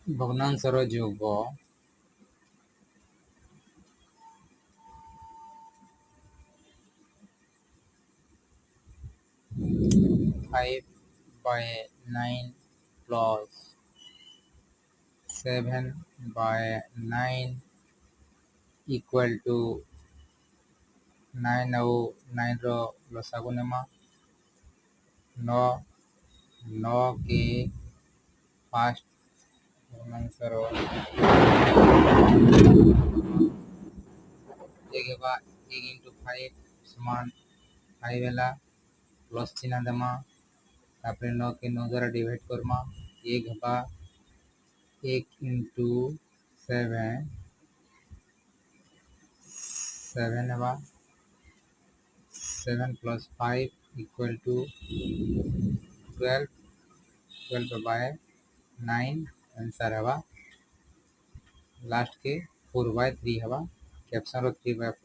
ଭଗ୍ନାଂଶର yoga 5/9 plus 7/9 equal to 9 ଆଉ 9 ର ଲସାଗୁ ନେମା 9 के फास्ट भग्नांशर 1 हेबा 1 into 5 समान 5 है प्लस चिन्ह देमा तापर 9 के 9 द्वारा डिवाइड करमा 1 हेबा 1 into 7 हेबा 7 plus 5 equal to 12 by 9 answer हेबा लास्ट के 4/3 हेबा कैप्शन 3/4